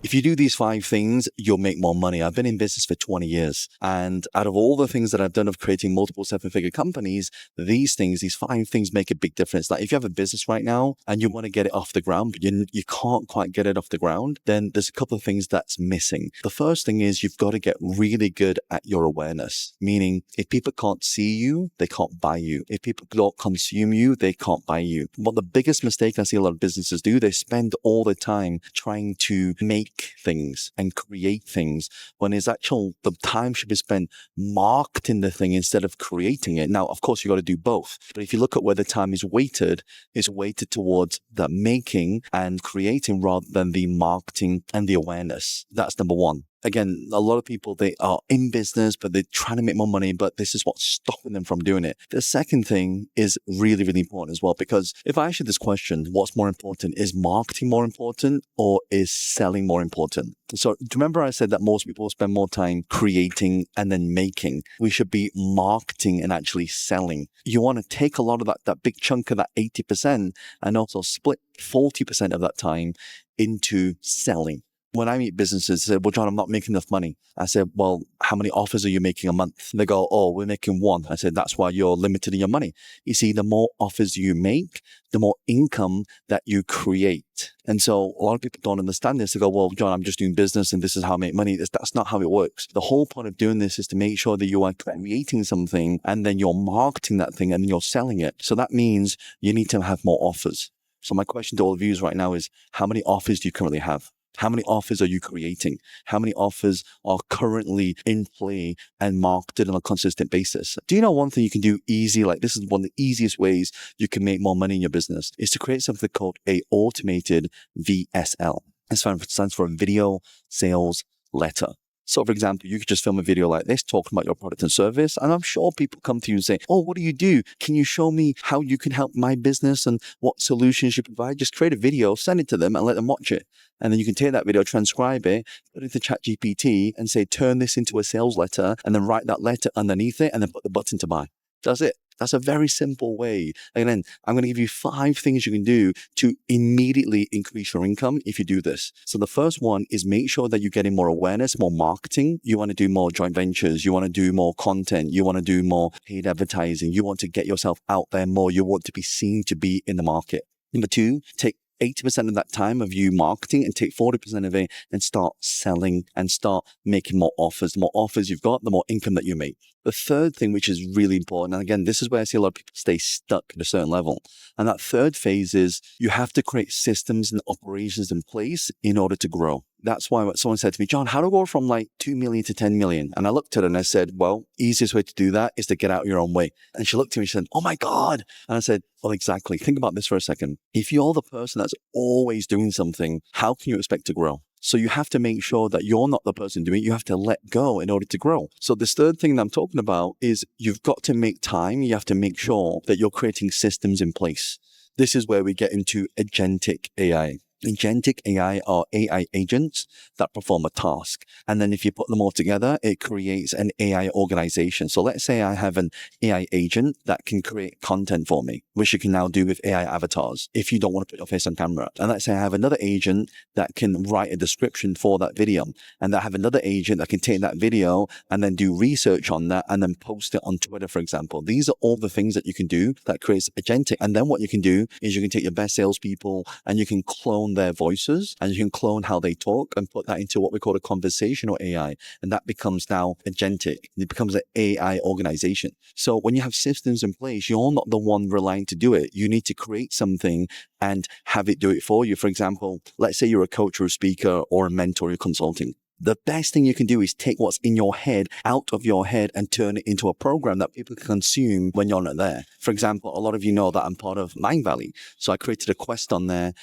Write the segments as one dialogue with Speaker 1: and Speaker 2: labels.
Speaker 1: If you do these 5 things, you'll make more money. I've been in business for 20 years. And out of all the things that I've done of creating multiple 7-figure companies, these 5 things make a big difference. Like if you have a business right now and you want to get it off the ground, but you can't quite get it off the ground, then there's a couple of things that's missing. The first thing is you've got to get really good at your awareness. Meaning if people can't see you, they can't buy you. If people don't consume you, they can't buy you. But the biggest mistake I see a lot of businesses do, they spend all the time trying to make things and create things when the time should be spent marketing the thing instead of creating it. Now, of course, you got to do both. But if you look at where the time is weighted, it's weighted towards the making and creating rather than the marketing and the awareness. That's number one. Again, a lot of people, they are in business, but they're trying to make more money, but this is what's stopping them from doing it. The second thing is really, really important as well, because if I ask you this question, what's more important? Is marketing more important or is selling more important? So do you remember I said that most people spend more time creating and then making? We should be marketing and actually selling. You want to take a lot of that big chunk of that 80% and also split 40% of that time into selling. When I meet businesses, they say, well, John, I'm not making enough money. I said, well, how many offers are you making a month? They go, oh, we're making 1. I said, that's why you're limited in your money. You see, the more offers you make, the more income that you create. And so a lot of people don't understand this. They go, well, John, I'm just doing business and this is how I make money. That's not how it works. The whole point of doing this is to make sure that you are creating something and then you're marketing that thing and then you're selling it. So that means you need to have more offers. So my question to all of you right now is, how many offers do you currently have? How many offers are you creating? How many offers are currently in play and marketed on a consistent basis? Do you know one thing you can do easy? Like this is one of the easiest ways you can make more money in your business is to create something called a automated VSL. It stands for a video sales letter. So for example, you could just film a video like this talking about your product and service. And I'm sure people come to you and say, oh, what do you do? Can you show me how you can help my business and what solutions you provide? Just create a video, send it to them and let them watch it. And then you can take that video, transcribe it, put it into ChatGPT and say, turn this into a sales letter and then write that letter underneath it and then put the button to buy. That's it. That's a very simple way. And then I'm going to give you 5 things you can do to immediately increase your income if you do this. So the first one is make sure that you're getting more awareness, more marketing. You want to do more joint ventures. You want to do more content. You want to do more paid advertising. You want to get yourself out there more. You want to be seen to be in the market. Number 2, take 80% of that time of you marketing and take 40% of it and start selling and start making more offers. The more offers you've got, the more income that you make. The third thing, which is really important, and again, this is where I see a lot of people stay stuck at a certain level. And that third phase is you have to create systems and operations in place in order to grow. That's why someone said to me, John, how do I go from like 2 million to 10 million? And I looked at her and I said, well, easiest way to do that is to get out your own way. And she looked at me and she said, oh my God. And I said, well, exactly. Think about this for a second. If you're the person that's always doing something, how can you expect to grow? So you have to make sure that you're not the person doing it. You have to let go in order to grow. So this third thing that I'm talking about is you've got to make time. You have to make sure that you're creating systems in place. This is where we get into agentic AI. Agentic AI are AI agents that perform a task. And then if you put them all together, it creates an AI organization. So let's say I have an AI agent that can create content for me, which you can now do with AI avatars if you don't want to put your face on camera. And let's say I have another agent that can write a description for that video. And I have another agent that can take that video and then do research on that and then post it on Twitter, for example. These are all the things that you can do that creates agentic. And then what you can do is you can take your best salespeople and you can clone their voices and you can clone how they talk and put that into what we call a conversational AI. And that becomes now agentic. It becomes an AI organization. So when you have systems in place, you're not the one relying to do it. You need to create something and have it do it for you. For example, let's say you're a coach or a speaker or a mentor, you're consulting. The best thing you can do is take what's in your head out of your head and turn it into a program that people can consume when you're not there. For example, a lot of you know that I'm part of Mindvalley. So I created a quest on there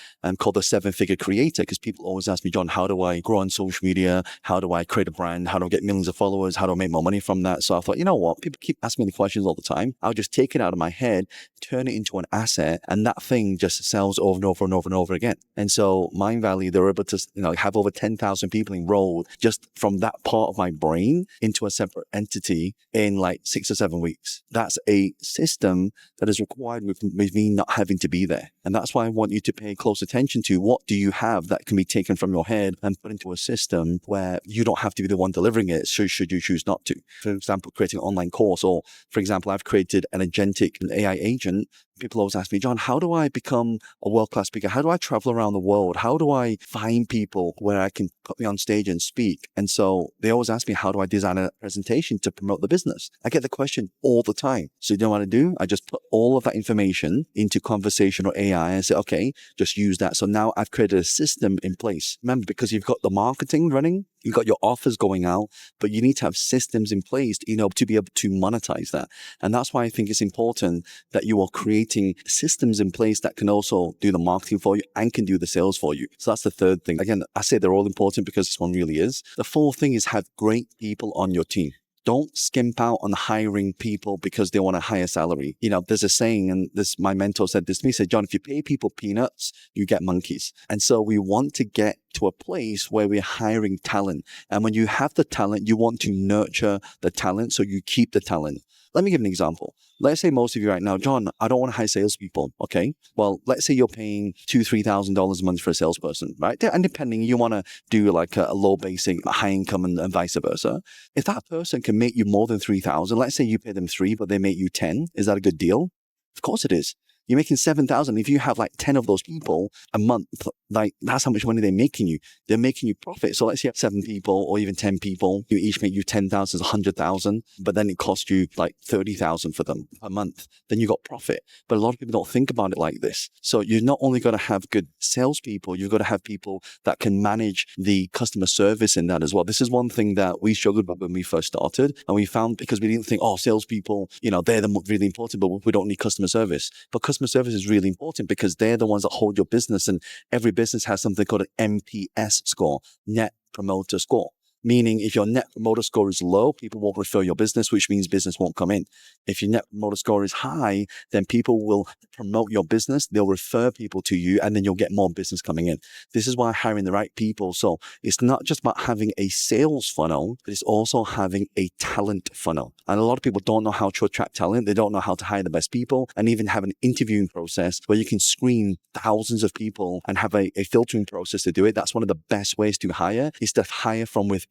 Speaker 1: called the 7-Figure Creator because people always ask me, John, how do I grow on social media? How do I create a brand? How do I get millions of followers? How do I make more money from that? So I thought, you know what? People keep asking me the questions all the time. I'll just take it out of my head, turn it into an asset, and that thing just sells over and over and over and over again. And so Mindvalley, they're able to have over 10,000 people enrolled just from that part of my brain into a separate entity in like 6 or 7 weeks. That's a system that is required with me not having to be there. And that's why I want you to pay close attention to what do you have that can be taken from your head and put into a system where you don't have to be the one delivering it, so should you choose not to. For example, creating an online course, or for example, I've created an agentic AI agent. People always ask me, John, how do I become a world-class speaker? How do I travel around the world? How do I find people where I can put me on stage and speak? And so they always ask me, how do I design a presentation to promote the business? I get the question all the time. So you know what I do? I just put all of that information into conversational AI and say, okay, just use that. So now I've created a system in place. Remember, because you've got the marketing running, you've got your offers going out, but you need to have systems in place, to be able to monetize that. And that's why I think it's important that you are creating systems in place that can also do the marketing for you and can do the sales for you. So that's the third thing. Again, I say they're all important because this one really is. The fourth thing is have great people on your team. Don't skimp out on hiring people because they want a higher salary. There's a saying, and my mentor said this to me, he said, John, if you pay people peanuts, you get monkeys. And so we want to get to a place where we're hiring talent. And when you have the talent, you want to nurture the talent so you keep the talent. Let me give an example. Let's say most of you right now, John, I don't want to hire salespeople. Okay. Well, let's say you're paying $2,000, $3,000 a month for a salesperson, right? And depending, you want to do like a low basic, a high income and vice versa. If that person can make you more than 3,000, let's say you pay them 3, but they make you 10. Is that a good deal? Of course it is. You're making 7,000. If you have like 10 of those people a month, like that's how much money they're making you. They're making you profit. So let's say you have 7 people or even 10 people, you each make you 10,000, 100,000, but then it costs you like 30,000 for them a month. Then you got profit. But a lot of people don't think about it like this. So you're not only got to have good salespeople, you've got to have people that can manage the customer service in that as well. This is one thing that we struggled with when we first started. And we found, because we didn't think, salespeople, they're really important, but we don't need customer service. But customer service is really important because they're the ones that hold your business, and every business has something called an NPS score, Net Promoter Score. Meaning if your net promoter score is low, people won't refer your business, which means business won't come in. If your net promoter score is high, then people will promote your business, they'll refer people to you, and then you'll get more business coming in. This is why hiring the right people. So it's not just about having a sales funnel, but it's also having a talent funnel. And a lot of people don't know how to attract talent. They don't know how to hire the best people, and even have an interviewing process where you can screen thousands of people and have a filtering process to do it. That's one of the best ways to hire, is to hire from within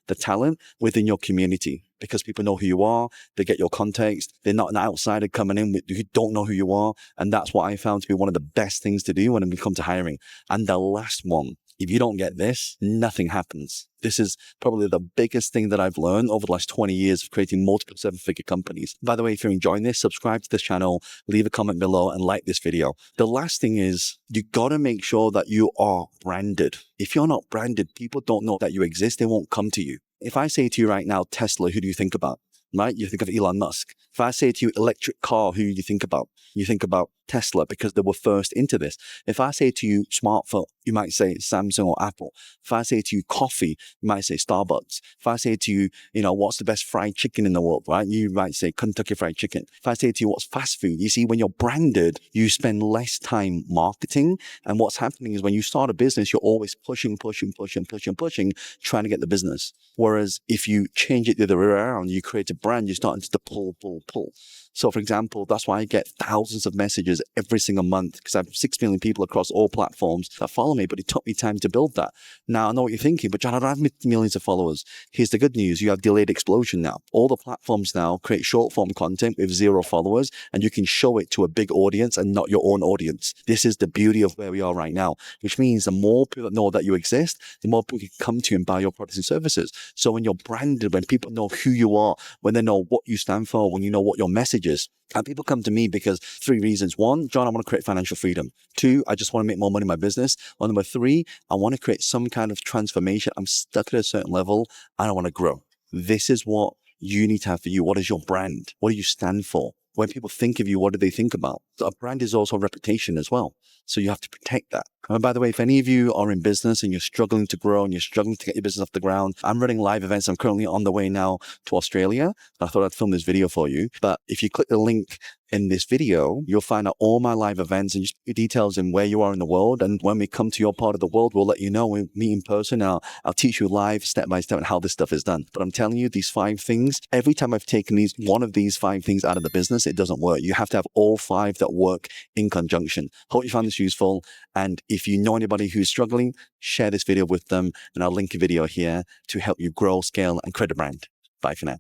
Speaker 1: the talent within your community, because people know who you are, they get your context, they're not an outsider coming in who don't know who you are. And that's what I found to be one of the best things to do when we come to hiring. And the last one, if you don't get this, nothing happens. This is probably the biggest thing that I've learned over the last 20 years of creating multiple 7-figure companies. By the way, if you're enjoying this, subscribe to this channel, leave a comment below, and like this video. The last thing is, you got to make sure that you are branded. If you're not branded, people don't know that you exist. They won't come to you. If I say to you right now, Tesla, who do you think about? Right? You think of Elon Musk. If I say to you, electric car, who do you think about? You think about Tesla, because they were first into this. If I say to you smartphone, you might say Samsung or Apple. If I say to you coffee, you might say Starbucks. If I say to you, what's the best fried chicken in the world, right? You might say Kentucky Fried Chicken. If I say to you, what's fast food? You see, when you're branded, you spend less time marketing. And what's happening is when you start a business, you're always pushing, trying to get the business. Whereas if you change it the other way around, you create a brand, you're starting to pull. So for example, that's why I get thousands of messages every single month, because I have 6 million people across all platforms that follow me, but it took me time to build that. Now I know what you're thinking, but John, I don't have millions of followers. Here's the good news. You have delayed explosion now. All the platforms now create short form content with 0 followers, and you can show it to a big audience and not your own audience. This is the beauty of where we are right now, which means the more people that know that you exist, the more people can come to you and buy your products and services. So when you're branded, when people know who you are, when they know what you stand for, when you know what your message is, and people come to me because 3 reasons. 1, John, I want to create financial freedom. 2, I just want to make more money in my business. Or number 3, I want to create some kind of transformation. I'm stuck at a certain level and I want to grow. This is what you need to have for you. What is your brand? What do you stand for? When people think of you, what do they think about? a brand is also reputation as well. So you have to protect that. And by the way, if any of you are in business and you're struggling to grow and you're struggling to get your business off the ground, I'm running live events. I'm currently on the way now to Australia. I thought I'd film this video for you. But if you click the link in this video, you'll find out all my live events and just details in where you are in the world. And when we come to your part of the world, we'll let you know. We'll meet in person. I'll teach you live, step by step, on how this stuff is done. But I'm telling you, these 5 things, every time I've taken one of these 5 things out of the business, it doesn't work. You have to have all 5 that work in conjunction. Hope you found this useful. And if you know anybody who's struggling, share this video with them. And I'll link a video here to help you grow, scale, and create a brand. Bye for now.